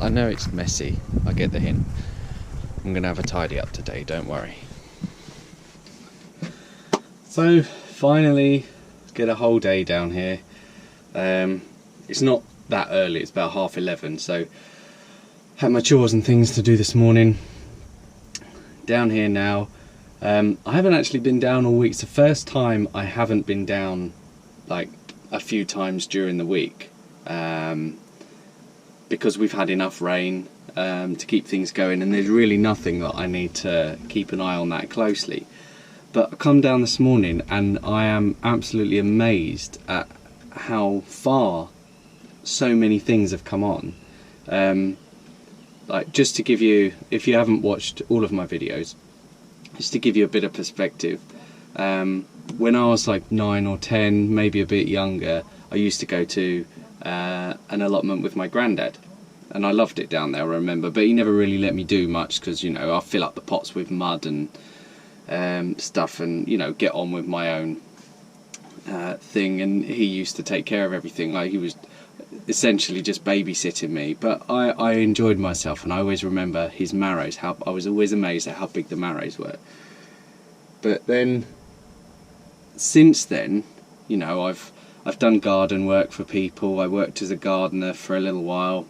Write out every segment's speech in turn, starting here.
I know it's messy, I get the hint. I'm going to have a tidy up today, don't worry. So finally get a whole day down here. It's not that early, it's about 11:30, so had my chores and things to do this morning. Down here now. I haven't actually been down all week. It's the first time I haven't been down like a few times during the week, because we've had enough rain to keep things going, and there's really nothing that I need to keep an eye on that closely. But I come down this morning and I am absolutely amazed at how far so many things have come on. Like, just to give you, if you haven't watched all of my videos, just to give you a bit of perspective, when I was like 9 or 10, maybe a bit younger, I used to go to an allotment with my granddad, and I loved it down there, I remember, but he never really let me do much because, you know, I'll fill up the pots with mud and stuff, and, you know, get on with my own thing, and he used to take care of everything. Like, he was essentially just babysitting me, but I enjoyed myself, and I always remember his marrows, how I was always amazed at how big the marrows were. But then since then, you know, I've done garden work for people. I worked as a gardener for a little while,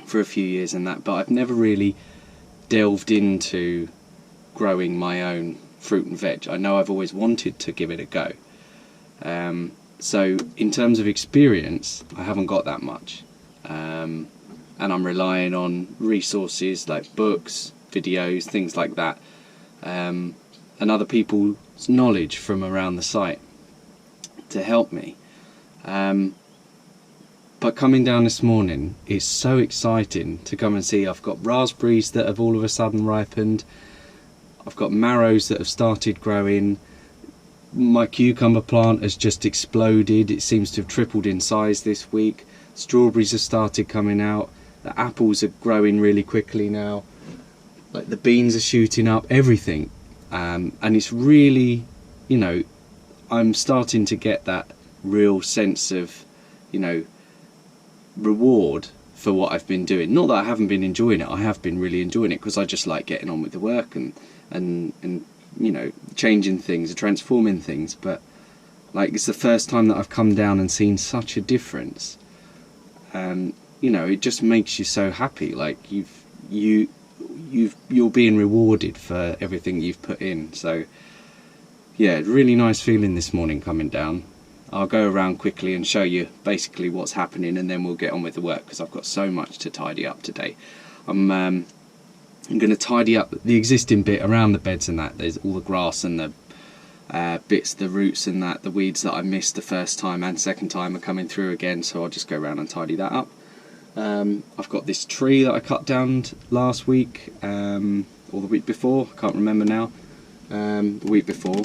for a few years and that, but I've never really delved into growing my own fruit and veg. I know I've always wanted to give it a go. So in terms of experience, I haven't got that much, and I'm relying on resources like books, videos, things like that, and other people's knowledge from around the site to help me. But coming down this morning, it's so exciting to come and see. I've got raspberries that have all of a sudden ripened. I've got marrows that have started growing. My cucumber plant has just exploded. It seems to have tripled in size this week. Strawberries have started coming out. The apples are growing really quickly now. Like, the beans are shooting up, everything. And it's really, you know, I'm starting to get that real sense of, you know, reward for what I've been doing. Not that I haven't been enjoying it. I have been really enjoying it, because I just like getting on with the work and you know, changing things, transforming things. But like, it's the first time that I've come down and seen such a difference, and you know, it just makes you so happy. Like, you're being rewarded for everything you've put in. So yeah, really nice feeling this morning coming down. I'll go around quickly and show you basically what's happening, and then we'll get on with the work, because I've got so much to tidy up today. I'm going to tidy up the existing bit around the beds and that. There's all the grass and the bits, the roots and that, the weeds that I missed the first time and second time are coming through again, so I'll just go around and tidy that up. I've got this tree that I cut down last week, or the week before, I can't remember now, the week before.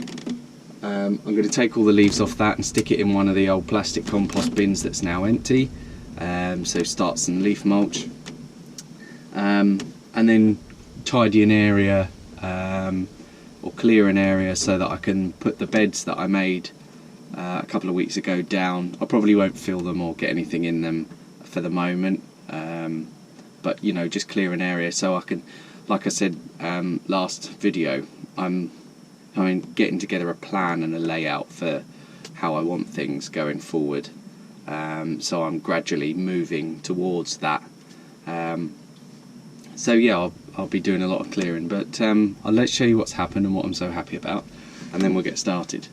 I'm going to take all the leaves off that and stick it in one of the old plastic compost bins that's now empty, so start some leaf mulch, and then tidy an area, or clear an area, so that I can put the beds that I made a couple of weeks ago down. I probably won't fill them or get anything in them for the moment, but you know, just clear an area so I can, like I said last video, I'm getting together a plan and a layout for how I want things going forward, so I'm gradually moving towards that. So yeah, I'll be doing a lot of clearing, but let's show you what's happened and what I'm so happy about, and then we'll get started.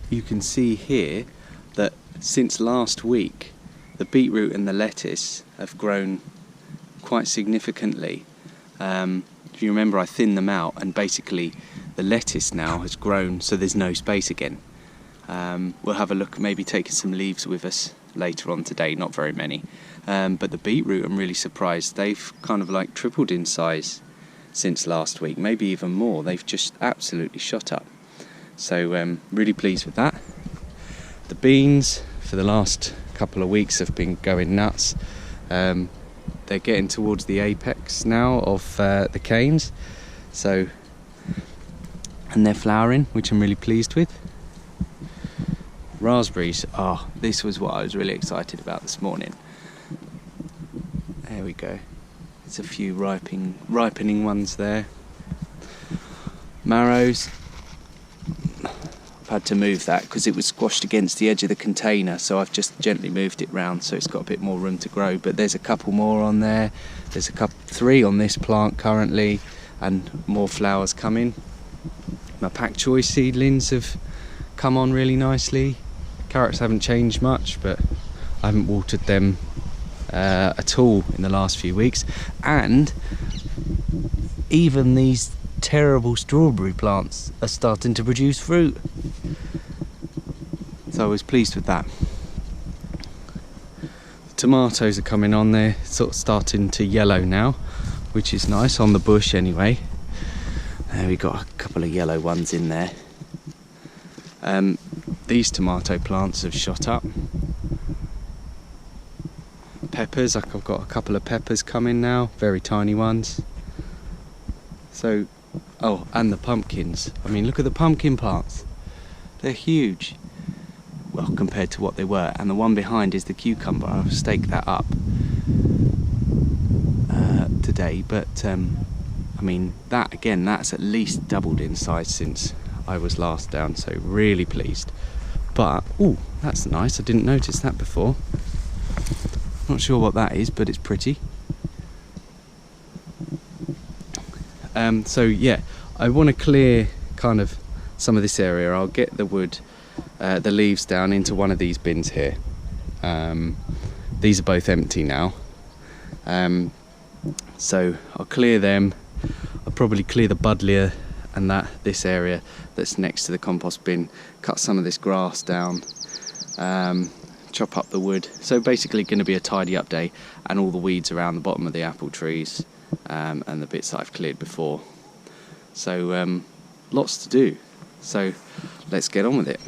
You can see here that since last week, the beetroot and the lettuce have grown quite significantly. If you remember, I thinned them out, and basically the lettuce now has grown so there's no space again. We'll have a look, maybe taking some leaves with us later on today, not very many. But the beetroot, I'm really surprised. They've kind of like tripled in size since last week, maybe even more. They've just absolutely shot up. So really pleased with that. The beans for the last couple of weeks have been going nuts. They're getting towards the apex now of the canes, so, and they're flowering, which I'm really pleased with. Raspberries, this was what I was really excited about this morning. There we go. There's a few ripening ones there. Marrows. I've had to move that because it was squashed against the edge of the container, so I've just gently moved it round so it's got a bit more room to grow. But there's a couple more on there. There's three on this plant currently, and more flowers coming. My pak choy seedlings have come on really nicely. Carrots haven't changed much, but I haven't watered them at all in the last few weeks. And even these terrible strawberry plants are starting to produce fruit, so I was pleased with that. The tomatoes are coming on, they're sort of starting to yellow now, which is nice, on the bush anyway. There we got a couple of yellow ones in there. These tomato plants have shot up. Peppers, I've got a couple of peppers coming now, very tiny ones. So, oh, and the pumpkins. I mean, look at the pumpkin plants. They're huge. Well, compared to what they were. And the one behind is the cucumber. I've staked that up today. But, I mean, that again, that's at least doubled in size since I was last down. So, really pleased. But, oh, that's nice. I didn't notice that before. Not sure what that is, but it's pretty. So yeah, I want to clear kind of some of this area. I'll get the wood, the leaves down into one of these bins here. These are both empty now. So I'll clear them. I'll probably clear the buddleia and this area that's next to the compost bin. Cut some of this grass down. Chop up the wood. So basically going to be a tidy up day, and all the weeds around the bottom of the apple trees and the bits that I've cleared before. So lots to do. So let's get on with it.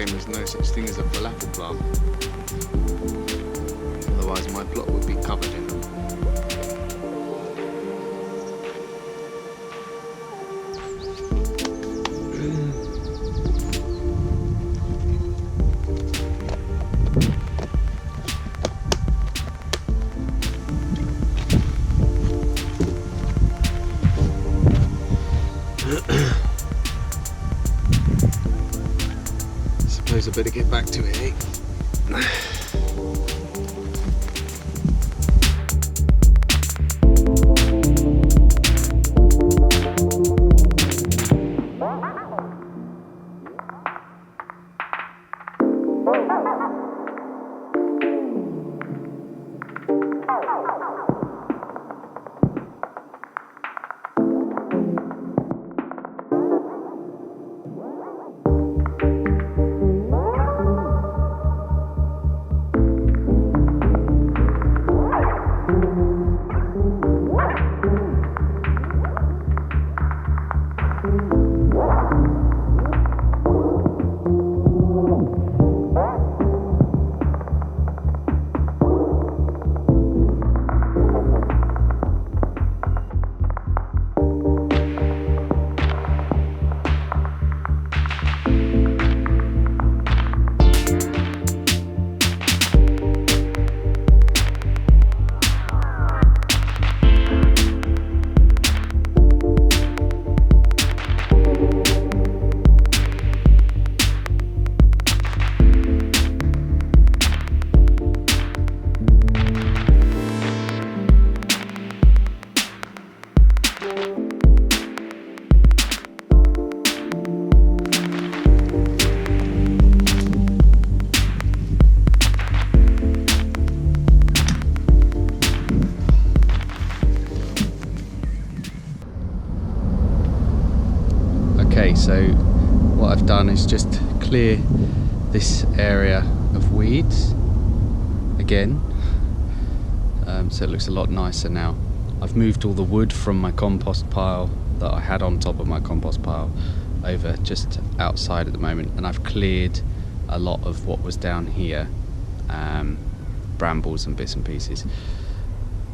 There's no such thing as a falafel plant. Otherwise my plot would be covered in them. Suppose I better get back to it, eh? Okay, so what I've done is just clear this area of weeds again, so it looks a lot nicer now. I've moved all the wood from my compost pile that I had on top of my compost pile over just outside at the moment, and I've cleared a lot of what was down here, brambles and bits and pieces.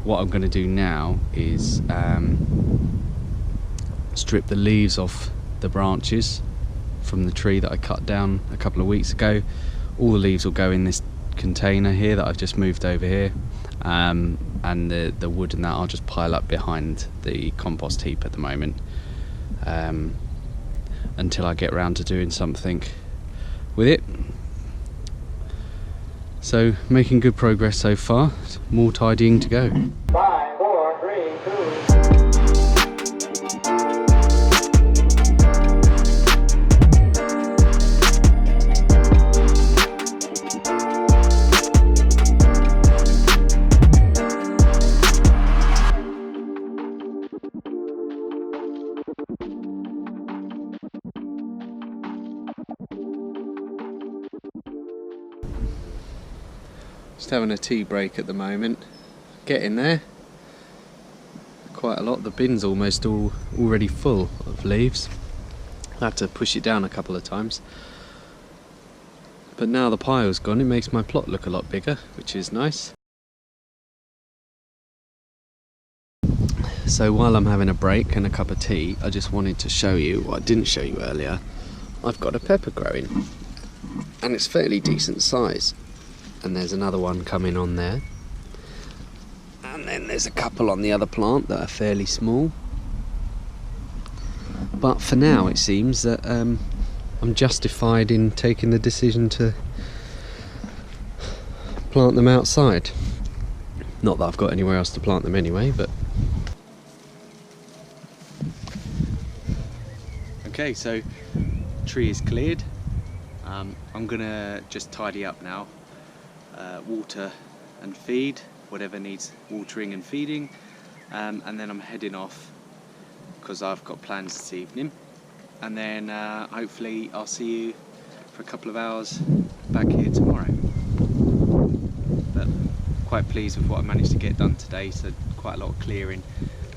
What I'm going to do now is strip the leaves off the branches from the tree that I cut down a couple of weeks ago. All the leaves will go in this container here that I've just moved over here, and the wood and that I'll just pile up behind the compost heap at the moment, until I get round to doing something with it. So making good progress so far, more tidying to go. 5, 4, 3, 2. Just having a tea break at the moment. Getting there. Quite a lot. The bin's almost already full of leaves. I had to push it down a couple of times. But now the pile's gone, it makes my plot look a lot bigger, which is nice. So while I'm having a break and a cup of tea, I just wanted to show you what I didn't show you earlier. I've got a pepper growing, and it's fairly decent size. And there's another one coming on there, and then there's a couple on the other plant that are fairly small. But for now it seems that I'm justified in taking the decision to plant them outside. Not that I've got anywhere else to plant them anyway, but... Okay, so tree is cleared. I'm gonna just tidy up now. Water and feed whatever needs watering and feeding, and then I'm heading off because I've got plans this evening, and then hopefully I'll see you for a couple of hours back here tomorrow. But quite pleased with what I managed to get done today, so quite a lot of clearing.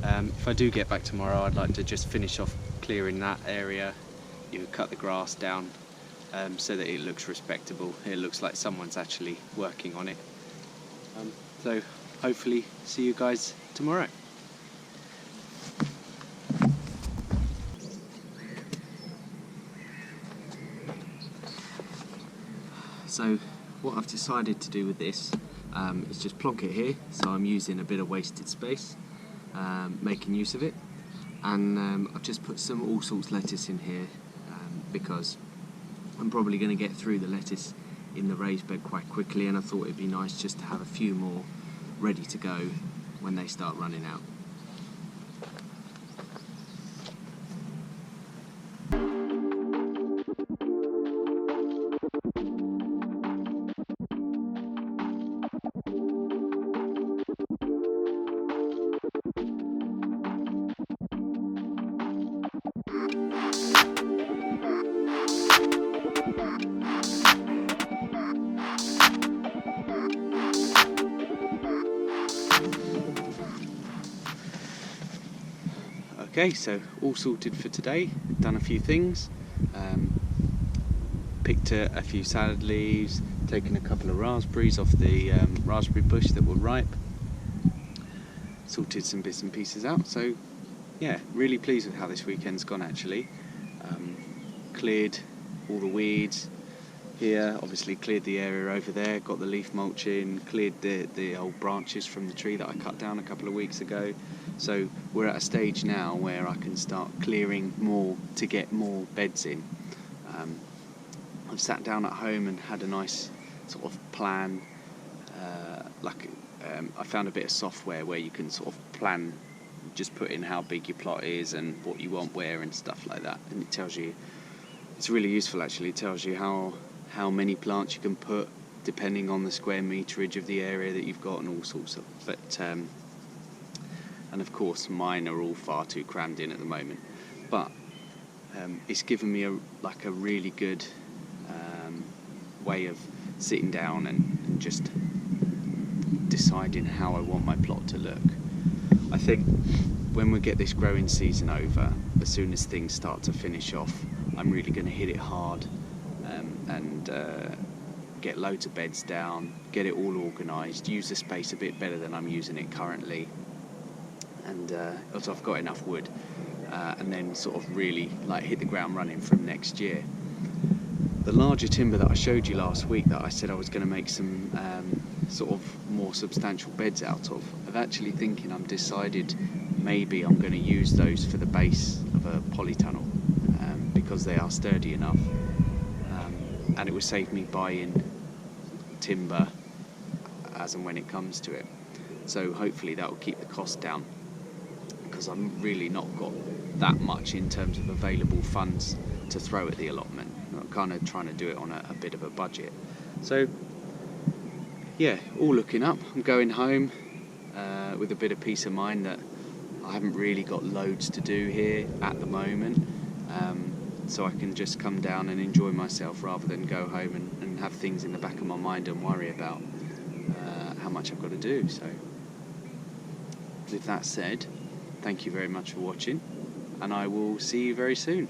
If I do get back tomorrow, I'd like to just finish off clearing that area, cut the grass down, so that it looks respectable. It looks like someone's actually working on it. So hopefully see you guys tomorrow. So what I've decided to do with this is just plonk it here, so I'm using a bit of wasted space, making use of it, and I've just put some all sorts lettuce in here, because I'm probably going to get through the lettuce in the raised bed quite quickly, and I thought it'd be nice just to have a few more ready to go when they start running out. Okay, so all sorted for today. Done a few things. Picked a few salad leaves, taken a couple of raspberries off the raspberry bush that were ripe. Sorted some bits and pieces out. So yeah, really pleased with how this weekend's gone actually. Cleared all the weeds here, obviously cleared the area over there, got the leaf mulch in, cleared the old branches from the tree that I cut down a couple of weeks ago. So we're at a stage now where I can start clearing more to get more beds in. I've sat down at home and had a nice sort of plan, I found a bit of software where you can sort of plan, just put in how big your plot is and what you want where and stuff like that, and it tells you, it's really useful actually, it tells you how many plants you can put depending on the square meterage of the area that you've got and all sorts of, but and of course mine are all far too crammed in at the moment, but it's given me a really good way of sitting down and just deciding how I want my plot to look. I think when we get this growing season over, as soon as things start to finish off, I'm really going to hit it hard and get loads of beds down, get it all organised, use the space a bit better than I'm using it currently, and also I've got enough wood, and then sort of really hit the ground running from next year. The larger timber that I showed you last week that I said I was going to make some sort of more substantial beds out of, I'm actually thinking, I'm decided maybe I'm going to use those for the base of a polytunnel because they are sturdy enough, and it would save me buying timber as and when it comes to it. So hopefully that will keep the cost down, because I'm really not got that much in terms of available funds to throw at the allotment. I'm kind of trying to do it on a bit of a budget. So yeah, all looking up. I'm going home with a bit of peace of mind that I haven't really got loads to do here at the moment, so I can just come down and enjoy myself rather than go home and have things in the back of my mind and worry about how much I've got to do. So with that said, thank you very much for watching, and I will see you very soon.